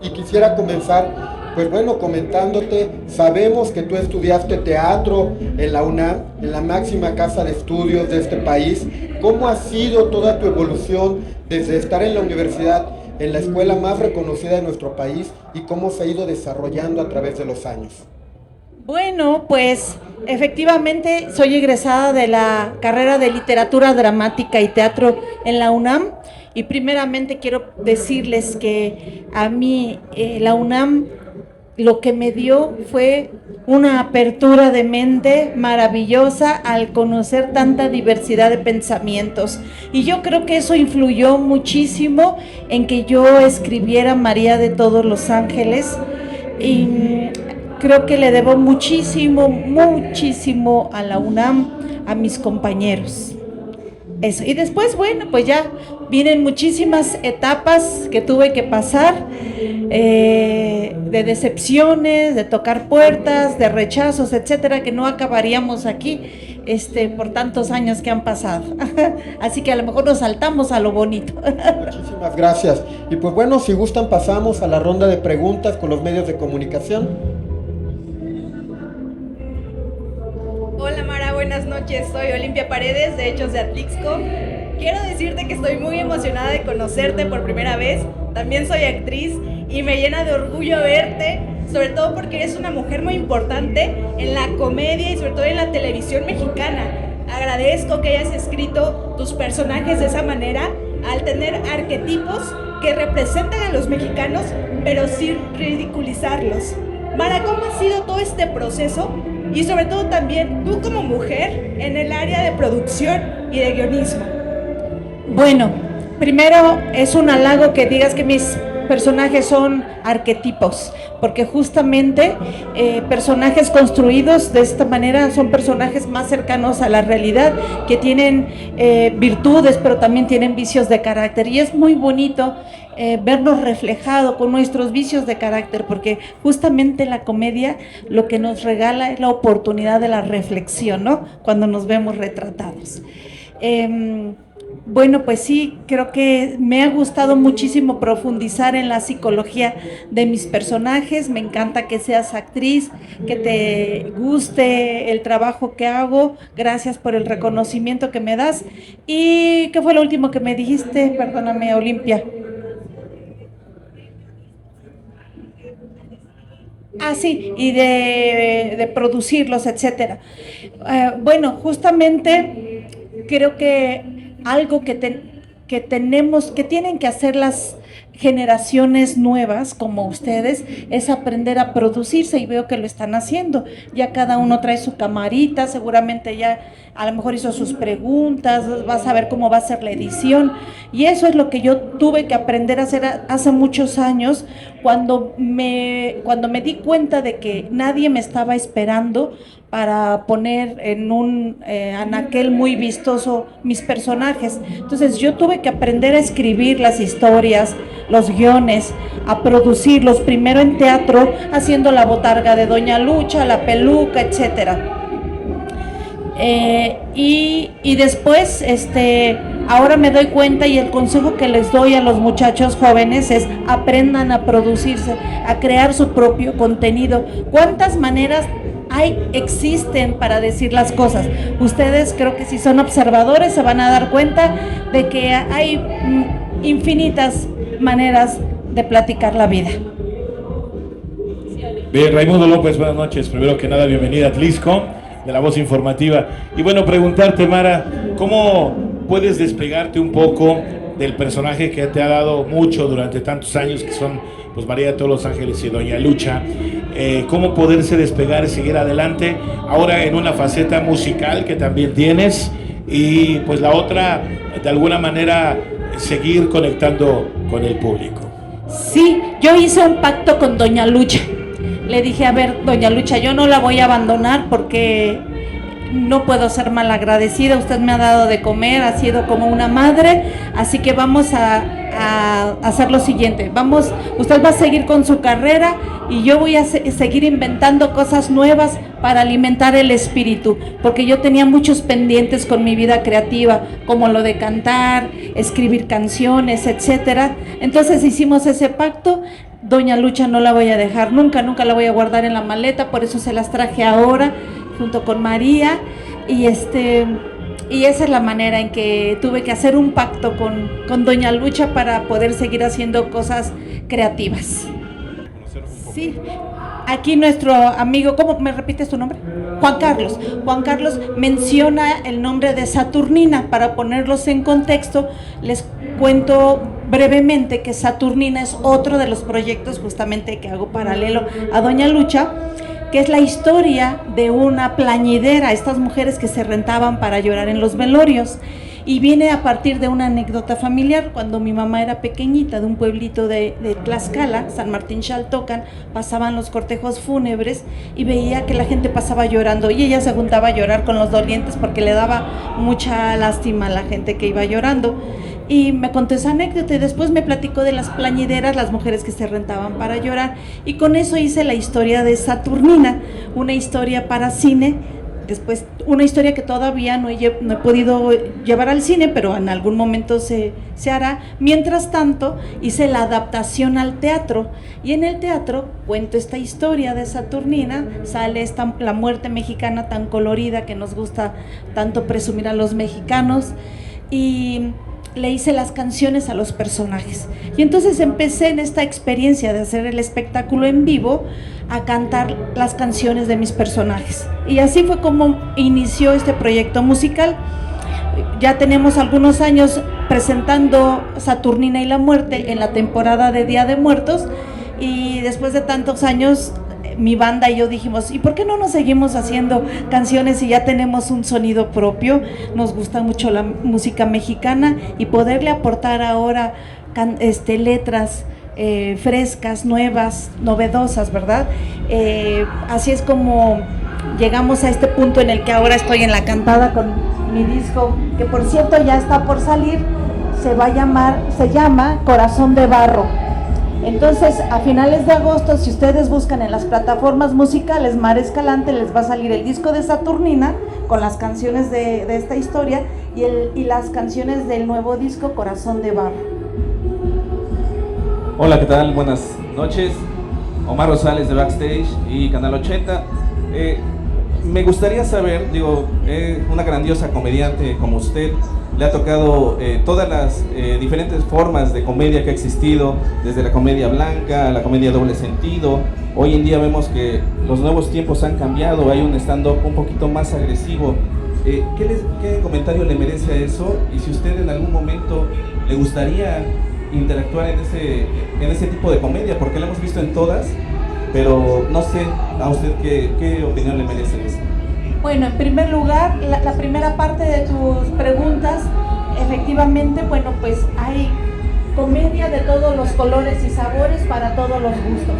y quisiera comenzar, pues bueno, comentándote, sabemos que tú estudiaste teatro en la UNAM, en la máxima casa de estudios de este país. ¿Cómo ha sido toda tu evolución desde estar en la universidad, en la escuela más reconocida de nuestro país, y cómo se ha ido desarrollando a través de los años? Bueno, pues efectivamente soy egresada de la carrera de Literatura Dramática y Teatro en la UNAM, y primeramente quiero decirles que a mí la UNAM lo que me dio fue una apertura de mente maravillosa al conocer tanta diversidad de pensamientos, y yo creo que eso influyó muchísimo en que yo escribiera María de todos los ángeles, y creo que le debo muchísimo, muchísimo a la UNAM, a mis compañeros. Eso. Y después, bueno, pues ya vienen muchísimas etapas que tuve que pasar, de decepciones, de tocar puertas, de rechazos, etcétera, que no acabaríamos aquí, por tantos años que han pasado. Así que a lo mejor nos saltamos a lo bonito. Muchísimas gracias. Y pues bueno, si gustan pasamos a la ronda de preguntas con los medios de comunicación. Hola Mara, buenas noches. Soy Olimpia Paredes de Hechos de Atlixco. Quiero decirte que estoy muy emocionada de conocerte por primera vez. También soy actriz y me llena de orgullo verte, sobre todo porque eres una mujer muy importante en la comedia y sobre todo en la televisión mexicana. Agradezco que hayas escrito tus personajes de esa manera, al tener arquetipos que representan a los mexicanos, pero sin ridiculizarlos. Mara, ¿cómo ha sido todo este proceso? Y sobre todo también tú como mujer en el área de producción y de guionismo. Bueno, primero es un halago que digas que mis personajes son arquetipos, porque justamente personajes construidos de esta manera son personajes más cercanos a la realidad, que tienen virtudes, pero también tienen vicios de carácter, y es muy bonito vernos reflejado con nuestros vicios de carácter, porque justamente la comedia lo que nos regala es la oportunidad de la reflexión, ¿no? Cuando nos vemos retratados. Bueno, pues sí, creo que me ha gustado muchísimo profundizar en la psicología de mis personajes. Me encanta que seas actriz, que te guste el trabajo que hago. Gracias por el reconocimiento que me das. ¿Y qué fue lo último que me dijiste? Perdóname, Olimpia. Ah, sí, y de producirlos, etcétera. Bueno, justamente creo que algo que tenemos, que tienen que hacer las generaciones nuevas como ustedes, es aprender a producirse, y veo que lo están haciendo. Ya cada uno trae su camarita, seguramente ya a lo mejor hizo sus preguntas, vas a ver cómo va a ser la edición, y eso es lo que yo tuve que aprender a hacer hace muchos años, cuando me di cuenta de que nadie me estaba esperando para poner en un anaquel muy vistoso mis personajes. Entonces yo tuve que aprender a escribir las historias, los guiones, a producirlos, primero en teatro, haciendo La Botarga de Doña Lucha, La Peluca, etcétera. Y después, ahora me doy cuenta, y el consejo que les doy a los muchachos jóvenes es: aprendan a producirse, a crear su propio contenido. ¿Cuántas maneras existen para decir las cosas? Ustedes, creo que si son observadores, se van a dar cuenta de que hay infinitas maneras de platicar la vida. Bien, Raimundo López, buenas noches. Primero que nada, bienvenida a Atlixco, de La Voz Informativa. Y bueno, preguntarte, Mara, ¿cómo puedes despegarte un poco del personaje que te ha dado mucho durante tantos años, que son pues María de todos los ángeles y Doña Lucha? ¿Cómo poderse despegar y seguir adelante ahora en una faceta musical que también tienes, y pues la otra, de alguna manera, seguir conectando con el público? Sí, yo hice un pacto con Doña Lucha. Le dije: a ver, Doña Lucha, yo no la voy a abandonar porque no puedo ser malagradecida. Usted me ha dado de comer, ha sido como una madre, así que vamos a hacer lo siguiente. Usted va a seguir con su carrera y yo voy a seguir inventando cosas nuevas para alimentar el espíritu, porque yo tenía muchos pendientes con mi vida creativa, como lo de cantar, escribir canciones, etcétera. Entonces hicimos ese pacto. Doña Lucha no la voy a dejar nunca, nunca la voy a guardar en la maleta, por eso se las traje ahora junto con María y esa es la manera en que tuve que hacer un pacto con Doña Lucha para poder seguir haciendo cosas creativas. Sí, aquí nuestro amigo, ¿cómo me repites tu nombre? Juan Carlos. Juan Carlos menciona el nombre de Saturnina. Para ponerlos en contexto, les cuento brevemente que Saturnina es otro de los proyectos justamente que hago paralelo a Doña Lucha, que es la historia de una plañidera, estas mujeres que se rentaban para llorar en los velorios. Y viene a partir de una anécdota familiar. Cuando mi mamá era pequeñita, de un pueblito de Tlaxcala, San Martín Xaltocan, pasaban los cortejos fúnebres y veía que la gente pasaba llorando y ella se juntaba a llorar con los dolientes porque le daba mucha lástima a la gente que iba llorando. Y me contó esa anécdota y después me platicó de las plañideras, las mujeres que se rentaban para llorar, y con eso hice la historia de Saturnina, una historia para cine. Después, una historia que todavía no he podido llevar al cine, pero en algún momento se hará. Mientras tanto, hice la adaptación al teatro, y en el teatro cuento esta historia de Saturnina, sale la muerte mexicana tan colorida que nos gusta tanto presumir a los mexicanos, y le hice las canciones a los personajes. Y entonces empecé en esta experiencia de hacer el espectáculo en vivo a cantar las canciones de mis personajes. Y así fue como inició este proyecto musical. Ya tenemos algunos años presentando Saturnina y la muerte en la temporada de Día de Muertos, y después de tantos años mi banda y yo dijimos, ¿y por qué no nos seguimos haciendo canciones si ya tenemos un sonido propio? Nos gusta mucho la música mexicana y poderle aportar ahora letras frescas, nuevas, novedosas, ¿verdad? Así es como llegamos a este punto en el que ahora estoy en la cantada con mi disco, que por cierto ya está por salir, se llama Corazón de Barro. Entonces, a finales de agosto, si ustedes buscan en las plataformas musicales Mara Escalante, les va a salir el disco de Saturnina con las canciones de esta historia y las canciones del nuevo disco Corazón de Barro. Hola, ¿qué tal? Buenas noches. Omar Rosales de Backstage y Canal 80. Me gustaría saber, una grandiosa comediante como usted, le ha tocado todas las diferentes formas de comedia que ha existido, desde la comedia blanca, la comedia doble sentido. Hoy en día vemos que los nuevos tiempos han cambiado, hay un stand-up un poquito más agresivo. ¿Qué comentario le merece a eso? Y si usted en algún momento le gustaría interactuar en ese tipo de comedia, porque la hemos visto en todas, pero no sé a usted qué opinión le merece eso. Bueno, en primer lugar, la primera parte de tus preguntas, efectivamente, bueno, pues hay comedia de todos los colores y sabores para todos los gustos.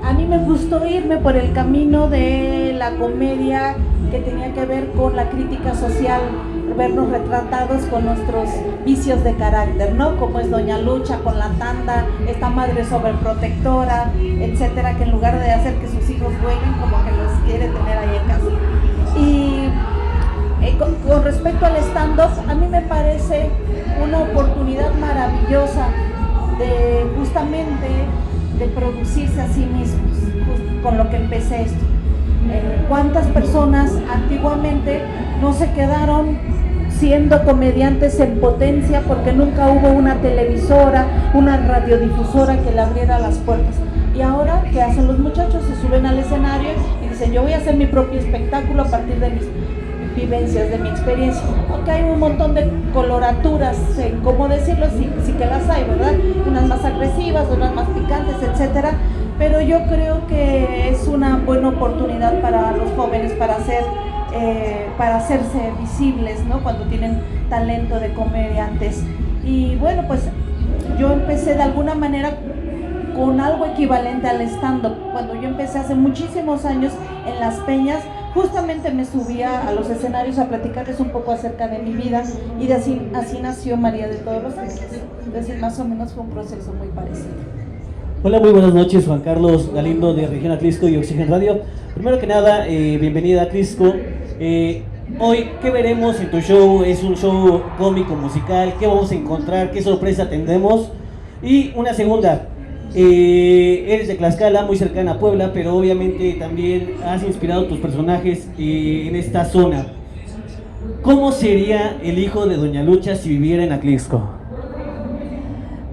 A mí me gustó irme por el camino de la comedia que tenía que ver con la crítica social, vernos retratados con nuestros vicios de carácter, ¿no? Como es Doña Lucha con la tanda, esta madre sobreprotectora, etcétera, que en lugar de hacer que sus hijos vuelen, como que los quiere tener ahí en casa. Y con respecto al stand-up, a mí me parece una oportunidad maravillosa de justamente de producirse a sí mismos, con lo que empecé esto. ¿Cuántas personas antiguamente no se quedaron siendo comediantes en potencia porque nunca hubo una televisora, una radiodifusora que le abriera las puertas? Y ahora, ¿qué hacen los muchachos? Se suben al escenario y dicen, yo voy a hacer mi propio espectáculo a partir de mis vivencias, de mi experiencia. Aunque hay un montón de coloraturas, ¿cómo decirlo? Sí que las hay, ¿verdad? Unas más agresivas, otras más picantes, etcétera. Pero yo creo que es una buena oportunidad para los jóvenes para hacerse visibles, ¿no? Cuando tienen talento de comediantes. Y bueno, pues yo empecé de alguna manera con algo equivalente al stand-up. Cuando yo empecé hace muchísimos años en Las Peñas, justamente me subía a los escenarios a platicarles un poco acerca de mi vida, y así nació María de Todos los Ángeles. Entonces más o menos fue un proceso muy parecido. Hola, muy buenas noches, Juan Carlos Galindo de Región Atlisco y Oxygen Radio. Primero que nada, bienvenida a Atlisco. Hoy, ¿qué veremos en tu show? ¿Es un show cómico, musical? ¿Qué vamos a encontrar? ¿Qué sorpresa tendremos? Y una segunda, eres de Tlaxcala, muy cercana a Puebla, pero obviamente también has inspirado tus personajes en esta zona. ¿Cómo sería el hijo de Doña Lucha si viviera en Atlixco?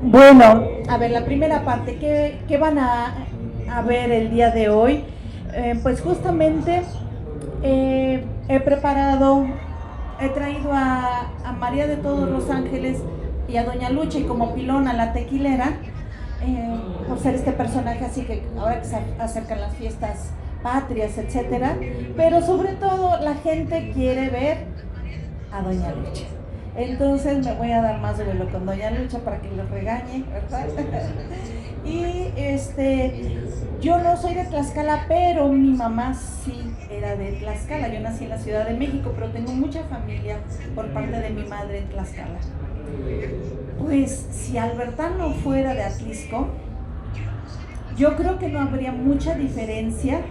Bueno, a ver, la primera parte, ¿qué van a ver el día de hoy? Pues justamente he traído a María de todos los Ángeles y a Doña Lucha y como pilón a la tequilera, por ser este personaje así que ahora que se acercan las fiestas patrias, etcétera, pero sobre todo la gente quiere ver a Doña Lucha. Entonces me voy a dar más duelo con Doña Lucha para que los regañe, ¿verdad? Y yo no soy de Tlaxcala, pero mi mamá sí era de Tlaxcala. Yo nací en la Ciudad de México, pero tengo mucha familia por parte de mi madre en Tlaxcala. Pues si Albertano fuera de Atlixco, yo creo que no habría mucha diferencia,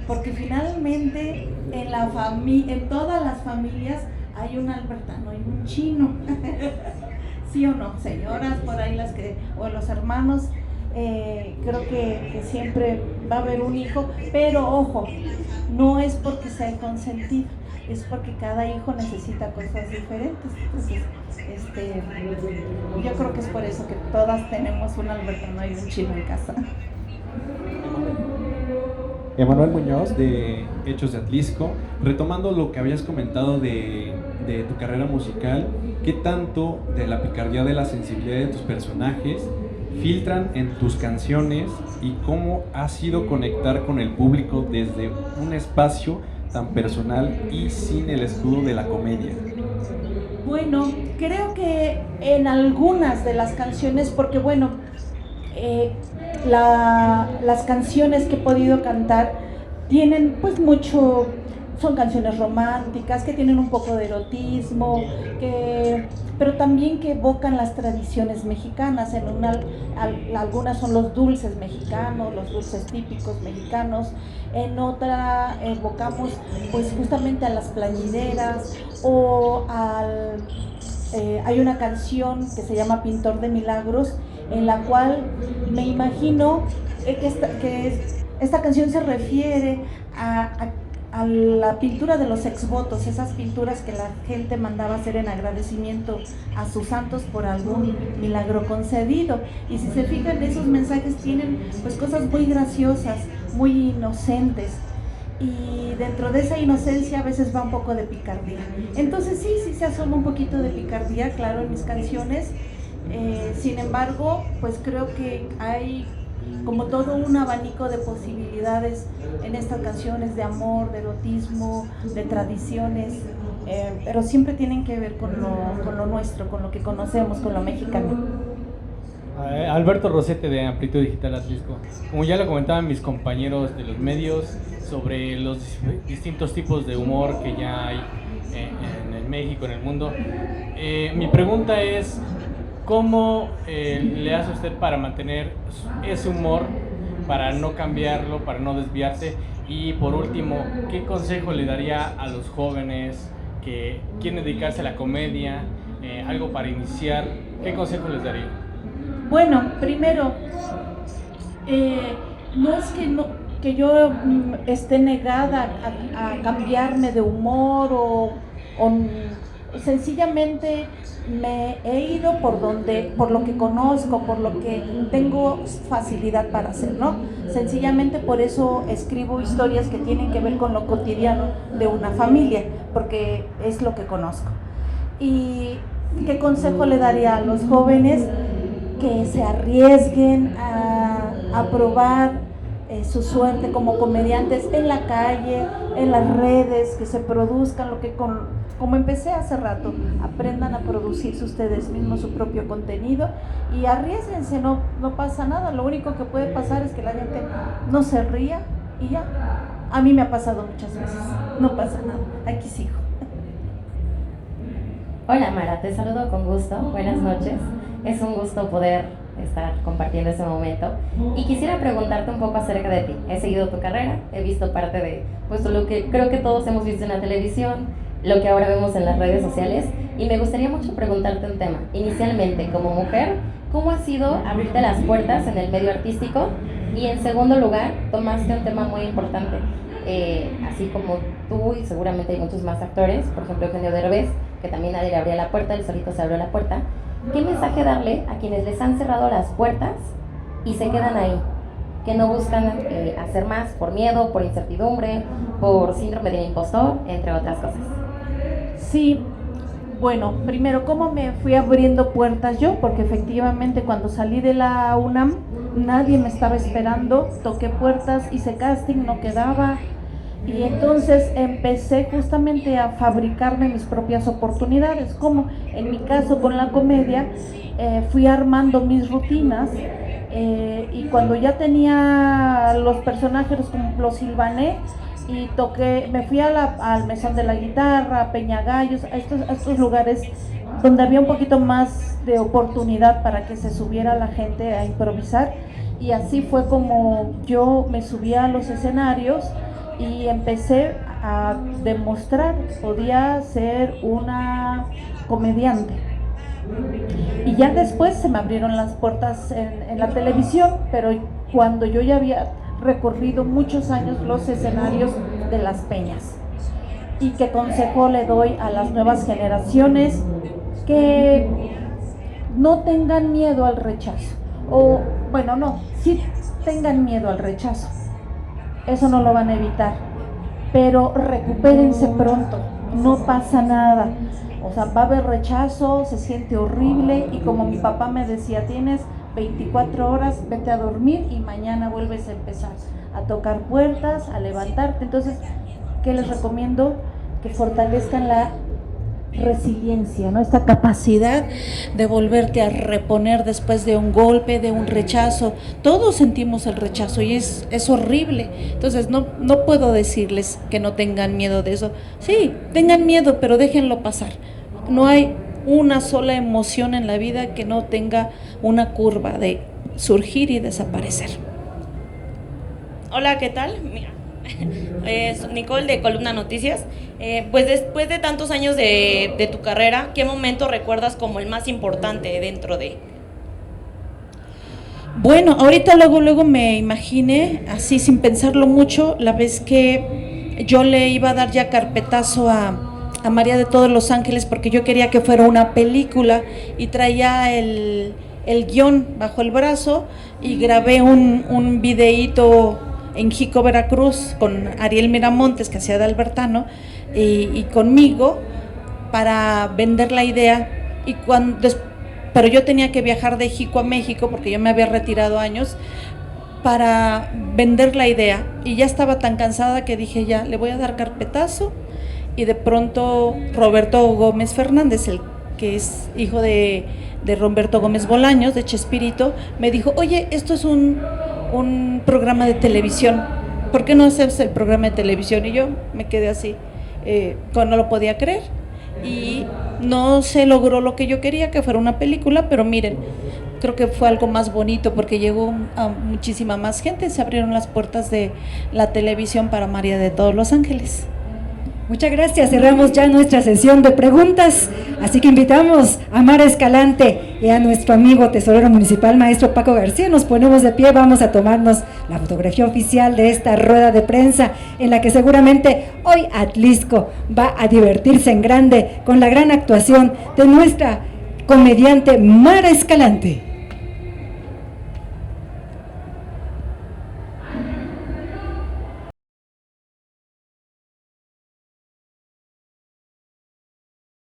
porque finalmente en todas las familias hay un albertano y un chino. ¿Sí o no, señoras? Por ahí o los hermanos, creo que siempre va a haber un hijo, pero ojo, no es porque sea el consentido, es porque cada hijo necesita cosas diferentes. Entonces, yo creo que es por eso que todas tenemos un albertano y un chino en casa. Emanuel Muñoz, de Hechos de Atlixco. Retomando lo que habías comentado de tu carrera musical, ¿qué tanto de la picardía, de la sensibilidad de tus personajes filtran en tus canciones y cómo ha sido conectar con el público desde un espacio tan personal y sin el escudo de la comedia? Bueno, creo que en algunas de las canciones, porque bueno, las canciones que he podido cantar tienen pues mucho, son canciones románticas que tienen un poco de erotismo, pero también que evocan las tradiciones mexicanas. Algunas son los dulces mexicanos, los dulces típicos mexicanos. En otra evocamos pues justamente a las plañideras hay una canción que se llama Pintor de Milagros, en la cual me imagino que esta canción se refiere a la pintura de los exvotos, esas pinturas que la gente mandaba hacer en agradecimiento a sus santos por algún milagro concedido. Y si se fijan, esos mensajes tienen pues cosas muy graciosas, muy inocentes, y dentro de esa inocencia a veces va un poco de picardía. Entonces sí se asoma un poquito de picardía, claro, en mis canciones. Sin embargo, pues creo que hay como todo un abanico de posibilidades en estas canciones de amor, de erotismo, de tradiciones, pero siempre tienen que ver con lo nuestro, con lo que conocemos, con lo mexicano. Alberto Rosete, de Amplitud Digital Atlixco. Como ya lo comentaban mis compañeros de los medios sobre los distintos tipos de humor que ya hay en México, en el mundo, mi pregunta es: ¿cómo le hace usted para mantener ese humor, para no cambiarlo, para no desviarse? Y por último, ¿qué consejo le daría a los jóvenes que quieren dedicarse a la comedia, algo para iniciar? ¿Qué consejo les daría? Bueno, primero, no es que yo esté negada a cambiarme de humor o sencillamente me he ido por lo que conozco, por lo que tengo facilidad para hacer, ¿no? Sencillamente por eso escribo historias que tienen que ver con lo cotidiano de una familia, porque es lo que conozco. ¿Y qué consejo le daría a los jóvenes? Que se arriesguen a probar su suerte como comediantes en la calle, en las redes, que se produzcan como empecé hace rato, aprendan a producirse ustedes mismos su propio contenido y arriésguense, no pasa nada. Lo único que puede pasar es que la gente no se ría y ya. A mí me ha pasado muchas veces, no pasa nada, aquí sigo. Hola Mara, te saludo con gusto, buenas noches. Es un gusto poder estar compartiendo este momento y quisiera preguntarte un poco acerca de ti. He seguido tu carrera, he visto parte de lo que creo que todos hemos visto en la televisión, lo que ahora vemos en las redes sociales, y me gustaría mucho preguntarte un tema. Inicialmente, como mujer, ¿cómo ha sido abrirte las puertas en el medio artístico? Y en segundo lugar, tomaste un tema muy importante, así como tú y seguramente hay muchos más actores, por ejemplo Eugenio Derbez, que también nadie le abría la puerta, él solito se abrió la puerta. ¿Qué mensaje darle a quienes les han cerrado las puertas y se quedan ahí? Que no buscan hacer más por miedo, por incertidumbre, por síndrome del impostor, entre otras cosas. Sí, bueno, primero, ¿cómo me fui abriendo puertas yo? Porque efectivamente cuando salí de la UNAM, nadie me estaba esperando, toqué puertas, hice casting, no quedaba, y entonces empecé justamente a fabricarme mis propias oportunidades, como en mi caso con la comedia, fui armando mis rutinas, y cuando ya tenía los personajes, como los silbané, y toqué, me fui al Mesón de la Guitarra, a Peñagallos, a estos lugares donde había un poquito más de oportunidad para que se subiera la gente a improvisar, y así fue como yo me subí a los escenarios y empecé a demostrar que podía ser una comediante. Y ya después se me abrieron las puertas en la televisión, pero cuando yo ya había recorrido muchos años los escenarios de las peñas. ¿Y qué consejo le doy a las nuevas generaciones? Que no tengan miedo al rechazo, o bueno, no, sí tengan miedo al rechazo, eso no lo van a evitar, pero recupérense pronto, no pasa nada. O sea, va a haber rechazo, se siente horrible, y como mi papá me decía, tienes 24 horas, vete a dormir y mañana vuelves a empezar a tocar puertas, a levantarte. Entonces, ¿qué les recomiendo? Que fortalezcan la resiliencia, ¿no? Esta capacidad de volverte a reponer después de un golpe, de un rechazo. Todos sentimos el rechazo y es horrible. Entonces no puedo decirles que no tengan miedo de eso. Sí, tengan miedo, pero déjenlo pasar. No hay una sola emoción en la vida que no tenga una curva de surgir y desaparecer. Hola, ¿qué tal? Mira, Nicole de Columna Noticias. Pues después de tantos años de tu carrera, ¿qué momento recuerdas como el más importante dentro de? Bueno, ahorita luego me imaginé, así sin pensarlo mucho, la vez que yo le iba a dar ya carpetazo a María de todos los Ángeles, porque yo quería que fuera una película, y traía el guión bajo el brazo, y grabé un videíto en Jico, Veracruz, con Ariel Miramontes, que hacía de Albertano, y conmigo, para vender la idea. Pero yo tenía que viajar de Jico a México, porque yo me había retirado años, para vender la idea, y ya estaba tan cansada que dije, ya, le voy a dar carpetazo. Y de pronto Roberto Gómez Fernández, el que es hijo de Roberto Gómez Bolaños, de Chespirito, me dijo, oye, esto es un programa de televisión, ¿por qué no haces el programa de televisión? Y yo me quedé así, no lo podía creer, y no se logró lo que yo quería, que fuera una película, pero miren, creo que fue algo más bonito, porque llegó a muchísima más gente, se abrieron las puertas de la televisión para María de todos los Ángeles. Muchas gracias, cerramos ya nuestra sesión de preguntas, así que invitamos a Mara Escalante y a nuestro amigo tesorero municipal, maestro Paco García. Nos ponemos de pie, vamos a tomarnos la fotografía oficial de esta rueda de prensa, en la que seguramente hoy Atlixco va a divertirse en grande con la gran actuación de nuestra comediante Mara Escalante.